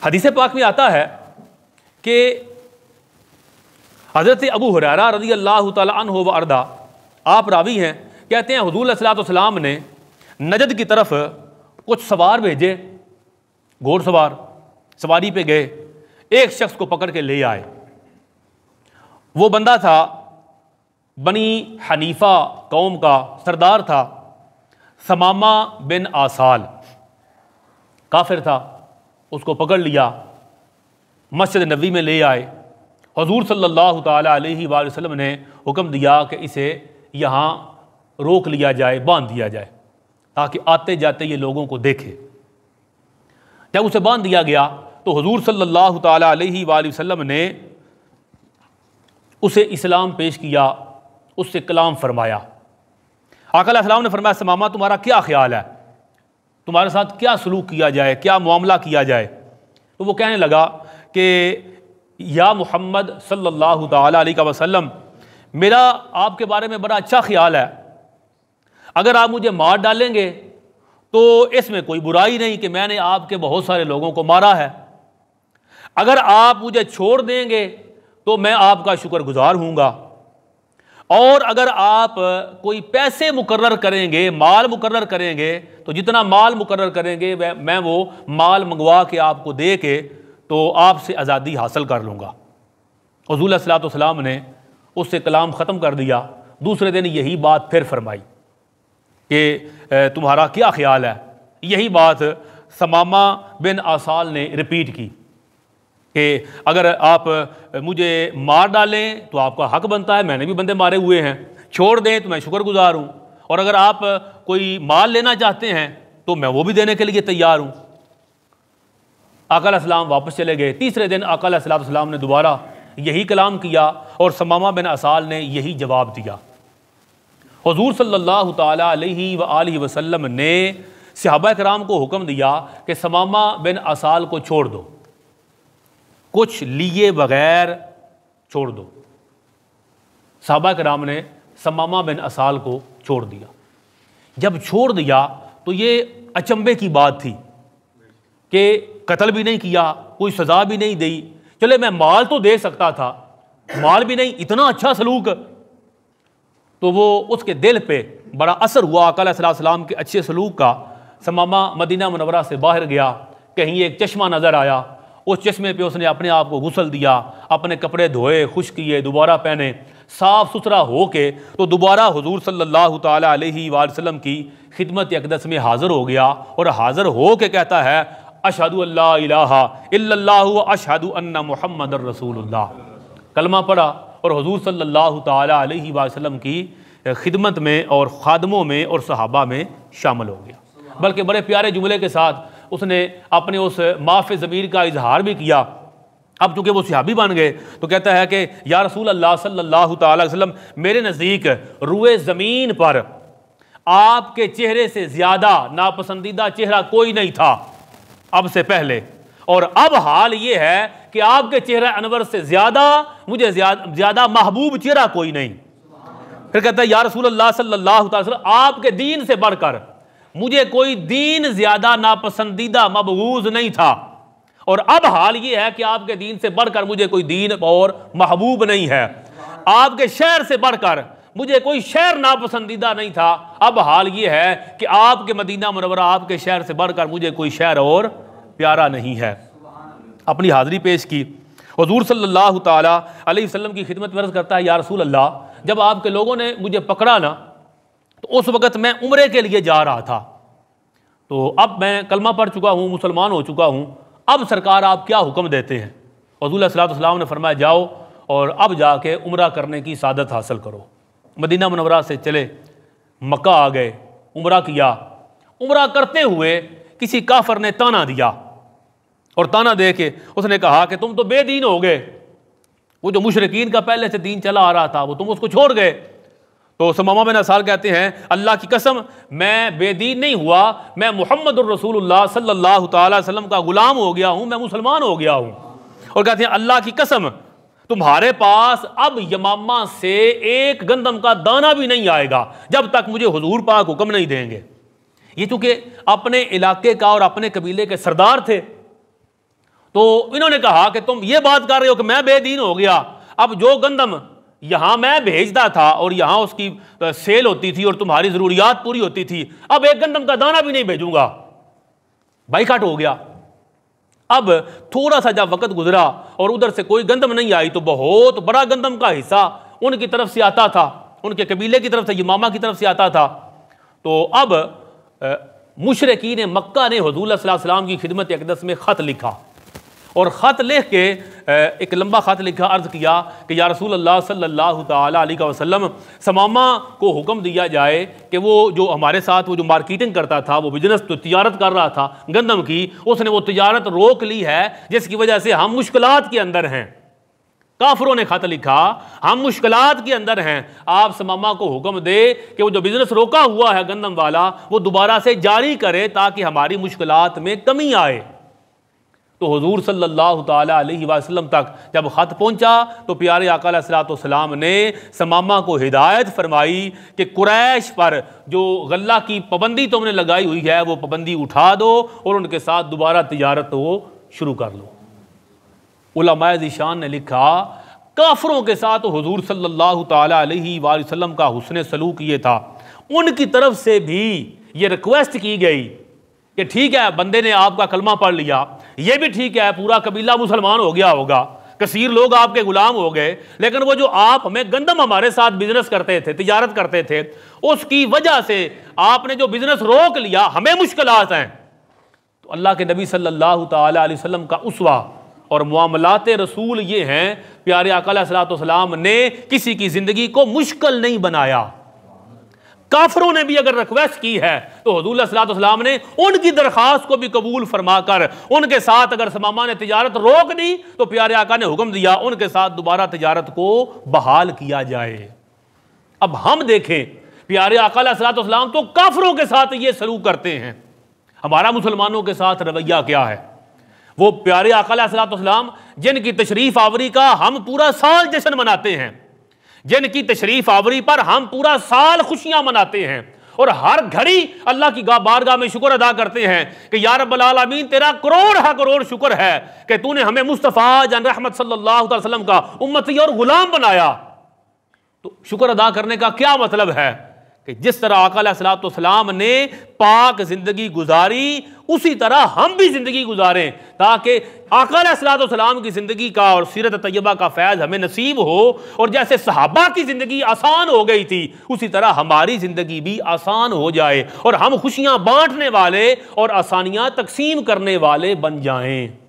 हदीस पाक में आता है कि हज़रत अबू हुरैरा रज़ी अल्लाह तआला अन्हु व अर्दा, आप रावी हैं, कहते हैं हुज़ूर सल्लल्लाहु अलैहि वसल्लम ने नजद की तरफ कुछ सवार भेजे, घोड़सवार सवारी पे गए, एक शख्स को पकड़ के ले आए। वो बंदा था बनी हनीफा कौम का, सरदार था, समामा बिन आसाल, काफिर था। उसको पकड़ लिया, मस्जिद नबी में ले आए। हुज़ूर सल्लल्लाहु ताला अलैहि वसल्लम ने हुक्म दिया कि इसे यहाँ रोक लिया जाए, बांध दिया जाए, ताकि आते जाते ये लोगों को देखे। जब उसे बांध दिया गया तो हुज़ूर सल्लल्लाहु ताला अलैहि वसल्लम ने उसे इस्लाम पेश किया, उससे कलाम फरमाया। आका अलैहिस्सलाम ने फरमाया, समामा तुम्हारा क्या ख्याल है, तुम्हारे साथ क्या सलूक किया जाए, क्या मामला किया जाए। तो वो कहने लगा कि या मोहम्मद सल्लल्लाहु ताला अलैहि वसल्लम, मेरा आपके बारे में बड़ा अच्छा ख्याल है, अगर आप मुझे मार डालेंगे तो इसमें कोई बुराई नहीं कि मैंने आपके बहुत सारे लोगों को मारा है। अगर आप मुझे छोड़ देंगे तो मैं आपका शुक्रगुजार हूँगा, और अगर आप कोई पैसे मुकर्रर करेंगे, माल मुकर्रर करेंगे, तो जितना माल मुकर्रर करेंगे मैं वो माल मंगवा के आपको दे के तो आपसे आज़ादी हासिल कर लूँगा। हुज़ूर सल्लल्लाहु अलैहि वसल्लम ने उससे कलाम ख़त्म कर दिया। दूसरे दिन यही बात फिर फरमाई कि तुम्हारा क्या ख्याल है। यही बात समामा बिन आसाल ने रिपीट की कि अगर आप मुझे मार डालें तो आपका हक बनता है, मैंने भी बंदे मारे हुए हैं, छोड़ दें तो मैं शुक्रगुजार हूँ, और अगर आप कोई माल लेना चाहते हैं तो मैं वो भी देने के लिए तैयार हूँ। आका अलैहिस्सलाम वापस चले गए। तीसरे दिन आका अलैहिस्सलाम ने दोबारा यही कलाम किया और समामा बिन आसाल ने यही जवाब दिया। हुज़ूर सल्लल्लाहु ताला अलैहि वसल्लम ने सहाबा कराम को हुक्म दिया कि समामा बिन आसाल को छोड़ दो, कुछ लिए बगैर छोड़ दो। सहाबा कराम ने समामा बिन आसाल को छोड़ दिया। जब छोड़ दिया तो ये अचंभे की बात थी कि कत्ल भी नहीं किया, कोई सज़ा भी नहीं दी, चले मैं माल तो दे सकता था, माल भी नहीं, इतना अच्छा सलूक। तो वो उसके दिल पे बड़ा असर हुआ आका अलैहिस्सलाम के अच्छे सलूक का। समामा मदीना मुनव्वरा से बाहर गया, कहीं एक चश्मा नज़र आया, उस चश्मे पे उसने अपने आप को गुस्ल दिया, अपने कपड़े धोए, खुश किए, दोबारा पहने, साफ़ सुथरा हो के तो दोबारा हुज़ूर सल्लल्लाहु ताला अलैहि वसल्लम की खिदमत अक़दस में हाज़िर हो गया, और हाज़िर हो के कहता है अशहदु अल्ला इलाहा इल्लल्लाहु व अशहदु अन्ना मुहम्मदुर रसूलुल्लाह। कलमा पढ़ा और हुज़ूर सल्लल्लाहु ताला अलैहि वसल्लम की खिदमत में और खादमों में और सहाबा में शामिल हो गया। बल्कि बड़े प्यारे जुमले के साथ उसने अपने उस माफ़ ज़मीर का इजहार भी किया। अब चूँकि वो सहाबी बन गए तो कहता है कि या रसूल अल्लाह सल्लल्लाहु ताला अलैहि वसल्लम, मेरे नज़दीक रुए ज़मीन पर आपके चेहरे से ज़्यादा नापसंदीदा चेहरा कोई नहीं था अब से पहले, और अब हाल ये है कि आपके चेहरा अनवर से ज़्यादा मुझे ज़्यादा महबूब चेहरा कोई नहीं। फिर कहता है या रसूल अल्लाह सल्लल्लाहु अलैहि वसल्लम, आपके दीन से बढ़कर मुझे कोई दीन ज़्यादा नापसंदीदा मबगूज़ नहीं था, और अब हाल ये है कि आपके दीन से बढ़कर मुझे कोई दीन और महबूब नहीं है। आपके शहर से बढ़कर मुझे कोई शहर नापसंदीदा नहीं था, अब हाल ये है कि आपके मदीना मुनव्वरा, आपके शहर से बढ़कर मुझे कोई शहर और प्यारा नहीं है। अपनी हाज़िरी पेश की। हुज़ूर सल्लल्लाहु ताला अलैहि वसल्लम की खिदमत में अर्ज़ करता है या रसूल अल्लाह, जब आपके लोगों ने मुझे पकड़ा ना तो उस वक़्त मैं उम्रे के लिए जा रहा था, तो अब मैं कलमा पढ़ चुका हूँ, मुसलमान हो चुका हूँ, अब सरकार आप क्या हुक्म देते हैं। हुज़ूर सल्लल्लाहु अलैहि वसल्लम ने फरमाया जाओ और अब जाके उम्रा करने की सादत हासिल करो। मदीना मुनव्वरा से चले, मक्का आ गए, उम्रा किया। उम्रा करते हुए किसी काफर ने ताना दिया, और ताना दे के उसने कहा कि तुम तो बेदीन हो गए, वो जो मुशरिकीन का पहले से दीन चला आ रहा था वो तुम उसको छोड़ गए। तो समामा बिन असाल कहते हैं अल्लाह की कसम मैं बेदीन नहीं हुआ, मैं मुहम्मदुर रसूलुल्लाह सल्लल्लाहु ताला अलैहि वसल्लम का गुलाम हो गया हूँ, मैं मुसलमान हो गया हूँ। और कहते हैं अल्लाह की कसम तुम्हारे पास अब यमामा से एक गंदम का दाना भी नहीं आएगा जब तक मुझे हुजूर पाक हुक्म नहीं देंगे। ये चूंकि अपने इलाके का और अपने कबीले के सरदार थे तो इन्होंने कहा कि तुम ये बात कर रहे हो कि मैं बेदीन हो गया, अब जो गंदम यहां मैं भेजता था और यहां उसकी सेल होती थी और तुम्हारी जरूरियात पूरी होती थी, अब एक गंदम का दाना भी नहीं भेजूंगा, बाइकाट हो गया। अब थोड़ा सा जब वक्त गुजरा और उधर से कोई गंदम नहीं आई तो बहुत बड़ा गंदम का हिस्सा उनकी तरफ से आता था, उनके कबीले की तरफ से, यमामा की तरफ से आता था। तो अब मुशरिकीन मक्का ने हुज़ूर सल्लल्लाहु अलैहि वसल्लम की खिदमत अक़दस में ख़त लिखा और ख़त लिख के एक लंबा ख़त लिखा, अर्ज़ किया कि या रसूल अल्लाह सल्लल्लाहु ताला अलैहि वसल्लम, समामा को हुक्म दिया जाए कि वो जो हमारे साथ वो जो मार्केटिंग करता था, वो बिजनेस तो तिजारत कर रहा था गंदम की, उसने वो तिजारत रोक ली है जिसकी वजह से हम मुश्किलात के अंदर हैं। काफिरों ने खत लिखा, हम मुश्किलात के अंदर हैं, आप समामा को हुक्म दे कि वो जो बिजनेस रोका हुआ है गंदम वाला वो दोबारा से जारी करे ताकि हमारी मुश्किलात में कमी आए। तो हुजूर सल्लल्लाहु ताला अलैहि वसल्लम तक जब ख़त पहुंचा तो प्यारे आका अलैहिस्सलातु वस्सलाम ने समामा को हिदायत फरमाई कि कुरैश पर जो गल्ला की पाबंदी तुमने लगाई हुई है वो पाबंदी उठा दो और उनके साथ दोबारा तिजारत वो शुरू कर लो। उलमाए ज़ीशान ने लिखा, काफिरों के साथ हुजूर सल्लल्लाहु ताला अलैहि वसल्लम का हुस्न सलूक ये था, उनकी तरफ से भी ये रिक्वेस्ट की गई कि ठीक है, बंदे ने आपका कलमा पढ़ लिया, ये भी ठीक है, पूरा कबीला मुसलमान हो गया होगा, कसीर लोग आपके गुलाम हो गए, लेकिन वो जो आप हमें गंदम हमारे साथ बिजनेस करते थे, तिजारत करते थे, उसकी वजह से आपने जो बिजनेस रोक लिया, हमें मुश्किलात हैं। तो अल्लाह के नबी सल्लल्लाहु ताला अलैहि वसल्लम का उसवा और मुआमलात रसूल ये हैं, प्यारे आका अलैहिस्सलातु वस्सलाम ने किसी की जिंदगी को मुश्किल नहीं बनाया। काफिरों ने भी अगर रिक्वेस्ट की है तो हुज़ूर सल्लल्लाहु अलैहि वसल्लम ने उनकी दरखास्त को भी कबूल फरमाकर उनके साथ अगर समामा ने तिजारत रोक दी तो प्यारे आका ने हुक्म दिया उनके साथ दोबारा तिजारत को बहाल किया जाए। अब हम देखें, प्यारे आका अलैहिस्सलातु वस्सलाम तो काफिरों के साथ ये सलूक करते हैं, हमारा मुसलमानों के साथ रवैया क्या है? वो प्यारे आका अलैहिस्सलातु वस्सलाम जिनकी तशरीफ आवरी का हम पूरा साल जश्न मनाते हैं, जिनकी तशरीफ आवरी पर हम पूरा साल खुशियां मनाते हैं और हर घड़ी अल्लाह की बारगाह में शुक्र अदा करते हैं कि या रब्बल आलमीन तेरा करोड़ शुक्र है कि तूने हमें मुस्तफ़ा जन रहमत सल्लल्लाहु अलैहि वसल्लम का उम्मती और गुलाम बनाया। तो शुक्र अदा करने का क्या मतलब है कि जिस तरह आका अलैहिस्सलातु वस्सलाम ने पाक जिंदगी गुजारी उसी तरह हम भी जिंदगी गुजारें ताकि आका अलैहिस्सलातु वस्सलाम की जिंदगी का और सीरत तैयबा का फैज़ हमें नसीब हो। और जैसे सहाबा की जिंदगी आसान हो गई थी उसी तरह हमारी जिंदगी भी आसान हो जाए और हम खुशियां बांटने वाले और आसानियां तकसीम करने वाले बन जाएं।